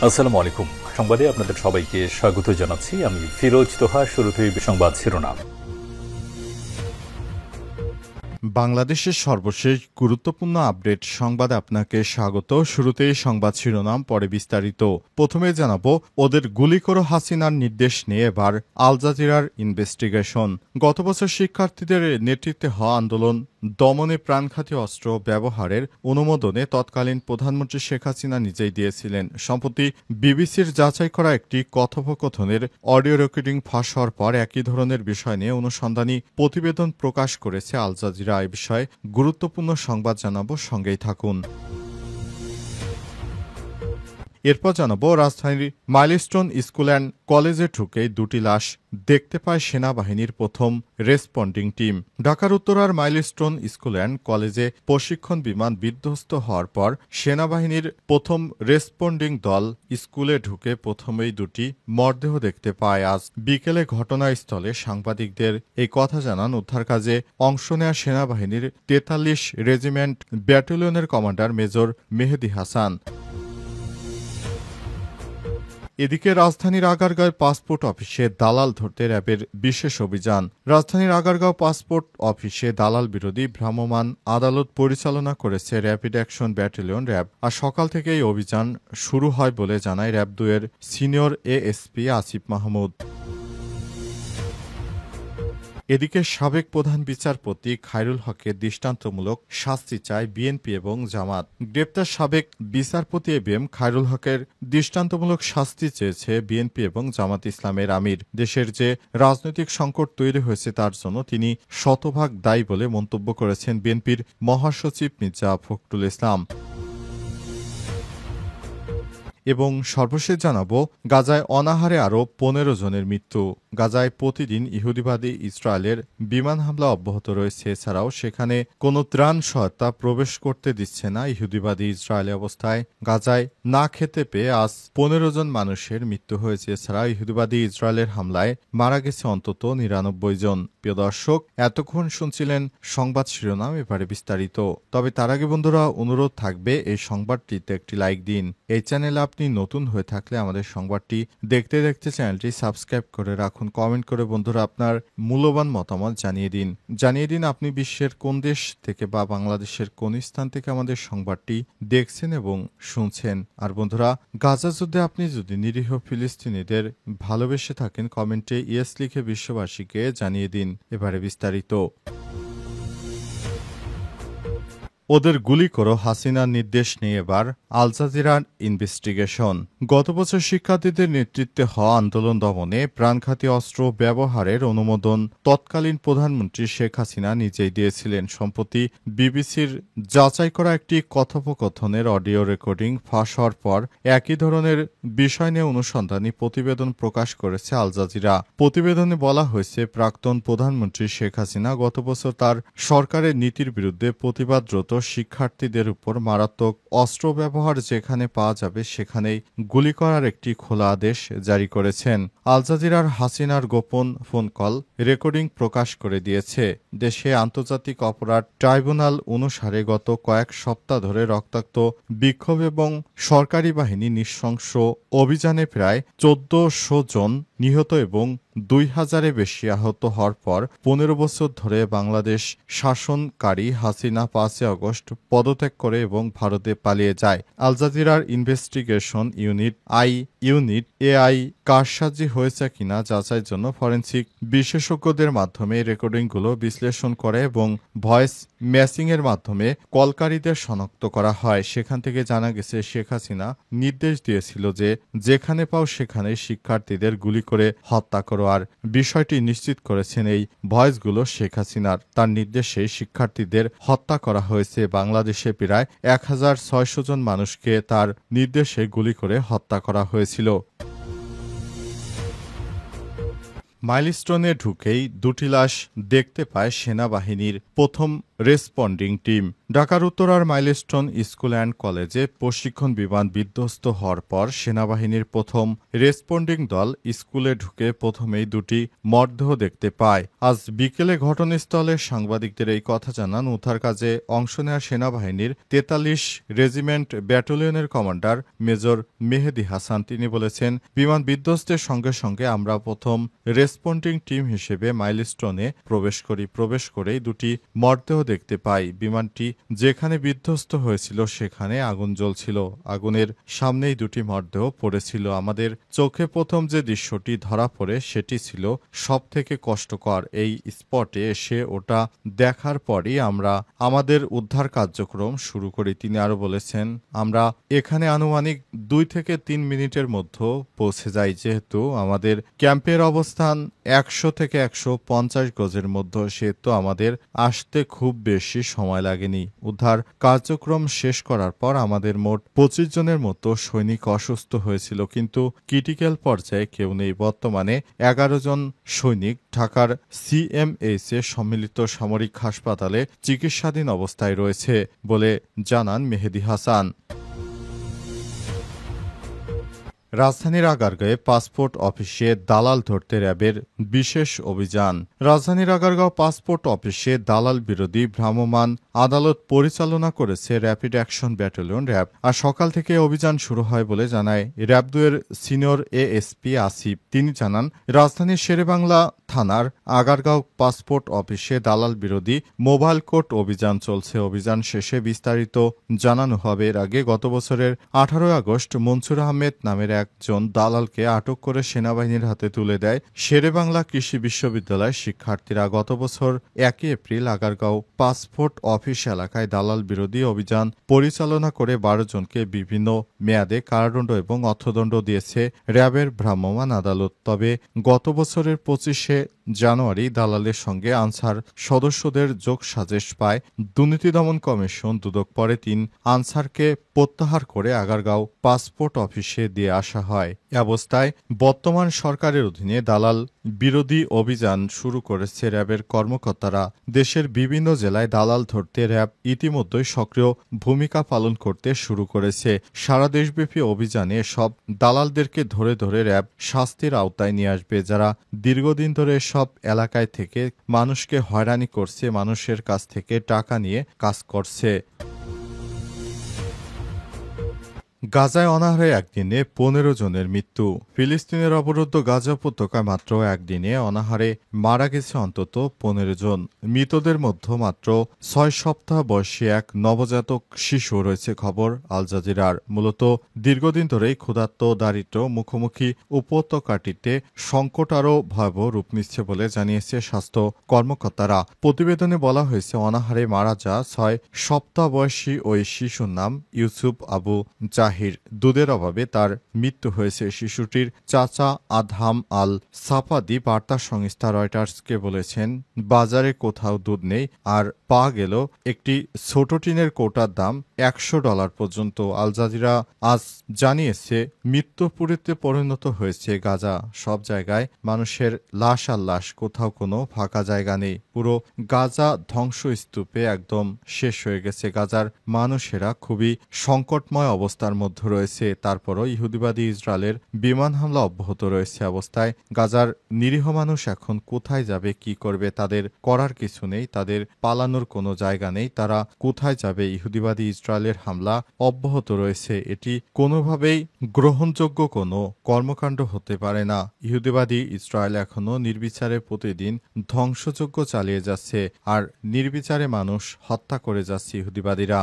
আসসালামু আলাইকুম। সংবাদে আপনাদের সবাইকে স্বাগত জানাচ্ছি। আমি ফিরোজ তোহা। শুরুতেই সংবাদ শিরোনাম। বাংলাদেশের সর্বশেষ গুরুত্বপূর্ণ আপডেট সংবাদে আপনাকে স্বাগত। শুরুতেই সংবাদ শিরোনাম, পরে বিস্তারিত। প্রথমে জানাবো, ওদের গুলি করো হাসিনার নির্দেশ নিয়ে এবার আল জাজিরার ইনভেস্টিগেশন। গত বছর শিক্ষার্থীদের নেতৃত্বে হওয়া আন্দোলন দমনে প্রাণঘাতী অস্ত্র ব্যবহারের অনুমোদনে তৎকালীন প্রধানমন্ত্রী শেখ হাসিনা নিজেই দিয়েছিলেন। সম্প্রতি বিবিসির যাচাই করা একটি কথোপকথনের অডিও রেকর্ডিং ফাঁস হওয়ার পর একই ধরনের বিষয় নিয়ে অনুসন্ধানী প্রতিবেদন প্রকাশ করেছে আল জাজিরা। এ বিষয়ে গুরুত্বপূর্ণ সংবাদ জানাবো, সঙ্গেই থাকুন। এরপর জানাবো, রাজধানীর মাইলস্টোন স্কুল অ্যান্ড কলেজে ঢুকেই দুটি লাশ দেখতে পায় সেনাবাহিনীর প্রথম রেসপন্ডিং টিম। ঢাকার উত্তরার মাইলস্টোন স্কুল অ্যান্ড কলেজে প্রশিক্ষণ বিমান বিধ্বস্ত হওয়ার পর সেনাবাহিনীর প্রথম রেসপন্ডিং দল স্কুলে ঢুকে প্রথমেই দুটি মরদেহ দেখতে পায়। আজ বিকেলে ঘটনাস্থলে সাংবাদিকদের এই কথা জানান উদ্ধার কাজে অংশ নেয়া সেনাবাহিনীর ৪৩ রেজিমেন্ট ব্যাটালিয়নের কমান্ডার মেজর মেহেদী হাসান। এদিকে রাজধানীর আগারগাঁও পাসপোর্ট অফিসে দালাল ধরতে র্যাবের বিশেষ অভিযান। রাজধানীর আগারগাঁও পাসপোর্ট অফিসে দালাল বিরোধী ভ্রাম্যমাণ আদালত পরিচালনা করেছে র্যাপিড অ্যাকশন ব্যাটালিয়ন র্যাব। আর সকাল থেকে এই অভিযান শুরু হয় বলে জানায় র্যাব ২ এর সিনিয়র এএসপি আসিফ মাহমুদ। এদিকে সাবেক প্রধান বিচারপতি খায়রুল হকের দৃষ্টান্তমূলক শাস্তি চায় বিএনপি এবং জামাত। গ্রেপ্তার সাবেক বিচারপতি এবিএম খায়রুল হকের দৃষ্টান্তমূলক শাস্তি চেয়েছে বিএনপি এবং জামাত ইসলামের আমির। দেশের যে রাজনৈতিক সংকট তৈরি হয়েছে তার জন্য তিনি শতভাগ দায়ী বলে মন্তব্য করেছেন বিএনপির মহাসচিব মির্জা ফখরুল ইসলাম। এবং সর্বশেষ জানাবো, গাজায় অনাহারে আরও ১৫ জনের মৃত্যু। গাজায় প্রতিদিন ইহুদিবাদী ইসরায়েলের বিমান হামলা অব্যাহত রয়েছে। এছাড়াও সেখানে কোনো ত্রাণ সহায়তা প্রবেশ করতে দিচ্ছে না ইহুদিবাদী ইসরায়েলি অবস্থায় গাজায় না খেতে পেয়ে আজ ১৫ জন মানুষের মৃত্যু হয়েছে। এছাড়া ইহুদিবাদী ইসরায়েলের হামলায় মারা গেছে অন্তত ৯৯ জন। প্রিয় দর্শক, এতক্ষণ শুনছিলেন সংবাদ শিরোনাম, এবারে বিস্তারিত। তবে তার আগে বন্ধুরা, অনুরোধ থাকবে এই সংবাদটিতে একটি লাইক দিন। এই চ্যানেলে আপনি নতুন হয়ে থাকলে আমাদের সংবাদটি দেখতে দেখতে চ্যানেলটি সাবস্ক্রাইব করে রাখুন। কমেন্ট করে বন্ধুরা আপনার মূল্যবান মতামত জানিয়ে দিন আপনি বিশ্বের কোন দেশ থেকে বা বাংলাদেশের কোন স্থান থেকে আমাদের সংবাদটি দেখছেন এবং শুনছেন। আর বন্ধুরা, গাজা যুদ্ধে আপনি যদি নিরীহ ফিলিস্তিনিদের ভালোবেসে থাকেন, কমেন্টে ইয়েস লিখে বিশ্ববাসীকে জানিয়ে দিন। এবারে বিস্তারিত। ওদের গুলি করো হাসিনার নির্দেশ নিয়ে এবার আল জাজিরার ইনভেস্টিগেশন। গত বছর শিক্ষার্থীদের নেতৃত্বে হওয়া আন্দোলন দমনে প্রাণঘাতী অস্ত্র ব্যবহারের অনুমোদন তৎকালীন প্রধানমন্ত্রী শেখ হাসিনা নিজেই দিয়েছিলেন। সম্প্রতি বিবিসির যাচাই করা একটি কথোপকথনের অডিও রেকর্ডিং ফাঁস হওয়ার পর একই ধরনের বিষয় নিয়ে অনুসন্ধানী প্রতিবেদন প্রকাশ করেছে আল জাজিরা। প্রতিবেদনে বলা হয়েছে, প্রাক্তন প্রধানমন্ত্রী শেখ হাসিনা গত বছর তার সরকারের নীতির বিরুদ্ধে প্রতিবাদরত শিক্ষার্থীদের উপর মারাত্মক অস্ত্র ব্যবহার যেখানে পাওয়া যাবে সেখানেই গুলি করার একটি খোলা আদেশ জারি করেছেন। আল জাজিরার হাসিনার গোপন ফোন কল রেকর্ডিং প্রকাশ করে দিয়েছে। দেশে আন্তর্জাতিক অপরাধ ট্রাইব্যুনাল অনুসারে গত কয়েক সপ্তাহ ধরে রক্তাক্ত বিক্ষোভ এবং সরকারি বাহিনী নৃশংস অভিযানে প্রায় ১৪০০ জন নিহত এবং ২,০০০-এর বেশি আহত হওয়ার পর ১৫ বছর ধরে বাংলাদেশ শাসনকারী হাসিনা ৫ আগস্ট পদত্যাগ করে এবং ভারতে পালিয়ে যায়। আল জাজিরার ইনভেস্টিগেশন ইউনিট এআই কারসাজি হয়েছে কিনা যাচাইয়ের জন্য ফরেনসিক বিশেষজ্ঞদের মাধ্যমে রেকর্ডিংগুলো বিশ্লেষণ করে এবং ভয়েস ম্যাচিংয়ের মাধ্যমে কলকারীদের শনাক্ত করা হয়। সেখান থেকে জানা গেছে, শেখ হাসিনা নির্দেশ দিয়েছিল যে যেখানে পাও সেখানে শিক্ষার্থীদের গুলি করে হত্যা করো। আর বিষয়টি নিশ্চিত করেছেন এই ভয়েসগুলো শেখ হাসিনার। তার নির্দেশে শিক্ষার্থীদের হত্যা করা হয়েছে। বাংলাদেশে প্রায় ১,৬০০ জন মানুষকে তার নির্দেশে গুলি করে হত্যা করা হয়েছিল। মাইলস্টোনে ঢুকেই দুটি লাশ দেখতে পায় সেনাবাহিনীর প্রথম রেসপন্ডিং টিম। ঢাকার উত্তরার মাইলস্টোন স্কুল অ্যান্ড কলেজে প্রশিক্ষণ বিমান বিধ্বস্ত হওয়ার পর সেনাবাহিনীর প্রথম রেসপন্ডিং দল স্কুলে ঢুকে প্রথমেই দুটি মরদেহ দেখতে পায়। আজ বিকেলে ঘটনাস্থলে সাংবাদিকদের এই কথা জানান উদ্ধার কাজে অংশ নেওয়া সেনাবাহিনীর ৪৩ রেজিমেন্ট ব্যাটালিয়নের কমান্ডার মেজর মেহেদী হাসান। তিনি বলেছেন, বিমান বিধ্বস্তের সঙ্গে সঙ্গে আমরা প্রথম রেসপন্ডিং টিম হিসেবে মাইলস্টোনে প্রবেশ করেই দুটি মরদেহ দেখতে পাই। বিমানটি যেখানে বিধ্বস্ত হয়েছিল সেখানে আগুন জ্বলছিল। আগুনের সামনেই দুটি মরদেহ পড়েছিল। আমাদের চোখে প্রথম যে দৃশ্যটি ধরা পড়ে সেটি ছিল সবথেকে কষ্টকর। এই স্পটে এসে ওটা দেখার পরই আমরা আমাদের উদ্ধার কার্যক্রম শুরু করি। তিনি আরো বলেছেন, আমরা এখানে আনুমানিক 2 থেকে 3 মিনিটের মধ্যে পৌঁছে যাই। যেহেতু আমাদের ক্যাম্পের অবস্থান 100 থেকে 150 গজের মধ্যে, সেহেতু আমাদের আসতে খুব বেশি সময় লাগেনি। উদ্ধার কার্যক্রম শেষ করার পর আমাদের মোট 25 জনের মতো সৈনিক অসুস্থ হয়েছিল, কিন্তু ক্রিটিক্যাল পর্যায়ে কেউ নেই। বর্তমানে 11 জন সৈনিক ঢাকার সিএমএইচে সম্মিলিত সামরিক হাসপাতালে চিকিৎসাধীন অবস্থায় রয়েছে বলে জানান মেহেদী হাসান। রাজধানীর আগারগাঁয়ে পাসপোর্ট অফিসে দালাল ধরতে র্যাবের বিশেষ অভিযান। রাজধানীর আগারগাঁও পাসপোর্ট অফিসে দালাল বিরোধী ভ্রাম্যমাণ আদালত পরিচালনা করেছে র্যাপিড অ্যাকশন ব্যাটালিয়ন র্যাব। আর সকাল থেকে অভিযান শুরু হয় বলে জানায় র্যাব 2 এর সিনিয়র এএসপি আসিফ। তিনি জানান, রাজধানীর শেরেবাংলা থানার আগারগাঁও পাসপোর্ট অফিসে দালাল বিরোধী মোবাইল কোর্ট অভিযান চলছে। অভিযান শেষে বিস্তারিত জানানো হবে। এর আগে গত বছরের 18 আগস্ট মনসুর আহমেদ নামের একজন দালালকে আটক করে সেনাবাহিনীর হাতে তুলে দেয় শেরেবাংলা কৃষি বিশ্ববিদ্যালয়ের শিক্ষার্থীরা। গত বছর 1 এপ্রিল আগারগাঁও পাসপোর্ট অফিস এলাকায় দালাল বিরোধী অভিযান পরিচালনা করে 12 জনকে বিভিন্ন মেয়াদে কারাদণ্ড এবং অর্থদণ্ড দিয়েছে র্যাবের ভ্রাম্যমাণ আদালত। তবে গত বছরের 25 জানুয়ারি দালালের সঙ্গে আনসার সদস্যদের যোগসাজশ পায় দুর্নীতি দমন কমিশন। দুদক পরে 3 আনসারকে প্রত্যাহার করে আগারগাঁও পাসপোর্ট অফিসে দিয়ে আসা হয়। এ অবস্থায় বর্তমান সরকারের অধীনে দালাল বিরোধী অভিযান শুরু করেছে র্যাবের কর্মকর্তারা। দেশের বিভিন্ন জেলায় দালাল ধরতে র্যাব ইতিমধ্যেই সক্রিয় ভূমিকা পালন করতে শুরু করেছে। সারা দেশব্যাপী অভিযানে সব দালালদেরকে ধরে ধরে র্যাব শাস্তির আওতায় নিয়ে আসবে, যারা দীর্ঘদিন ধরে সব এলাকায় থেকে মানুষকে হয়রানি করছে, মানুষের কাছ থেকে টাকা নিয়ে কাজ করছে। গাজায় অনাহারে একদিনে 15 জনের মৃত্যু। ফিলিস্তিনের অবরুদ্ধ গাজা উপত্যকায় মাত্র একদিনে অনাহারে মারা গেছে অন্তত 15 জন। মৃতদের মধ্যে মাত্র 6 সপ্তাহ বয়সী এক নবজাতক শিশু রয়েছে। খবর আল জাজিরার। মূলত দীর্ঘদিন ধরেই ক্ষুধার্ত দারিদ্র মুখোমুখি উপত্যকাটিতে সংকট আরও ভয়াবহ রূপ নিচ্ছে বলে জানিয়েছে স্বাস্থ্য কর্মকর্তারা। প্রতিবেদনে বলা হয়েছে, অনাহারে মারা যাওয়া 6 সপ্তাহ বয়সী ওই শিশুর নাম ইউসুফ আবু জাহির। দুধের অভাবে তার মৃত্যু হয়েছে। শিশুটির চাচা আদহাম আল সাফাদি বার্তা সংস্থা রয়টার্সকে বলেছেন, বাজারে কোথাও দুধ নেই, আর পাওয়া গেল একটি ছোট টিনের কৌটার দাম $100 পর্যন্ত। আল জাজিরা আজ জানিয়েছে, মৃত্যুপুরীতে পরিণত হয়েছে গাজা। সব জায়গায় মানুষের লাশ আর লাশ, কোথাও কোনো ফাঁকা জায়গা নেই। পুরো গাজা ধ্বংসস্তূপে একদম শেষ হয়ে গেছে। গাজার মানুষেরা খুবই সংকটময় অবস্থার মধ্যে রয়েছে। তারপরও ইহুদিবাদী ইসরায়েলের বিমান হামলা অব্যাহত রয়েছে। অবস্থায় গাজার নিরীহ মানুষ এখন কোথায় যাবে, কি করবে? তাদের করার কিছু নেই, তাদের পালানোর কোনো জায়গা নেই। তারা কোথায় যাবে? ইহুদিবাদী ইসরায়েলের হামলা অব্যাহত রয়েছে। এটি কোনোভাবেই গ্রহণযোগ্য কোনো কর্মকাণ্ড হতে পারে না। ইহুদিবাদী ইসরায়েল এখনও নির্বিচারে প্রতিদিন ধ্বংসযজ্ঞ চালিয়ে যাচ্ছে, আর নির্বিচারে মানুষ হত্যা করে যাচ্ছে ইহুদিবাদীরা।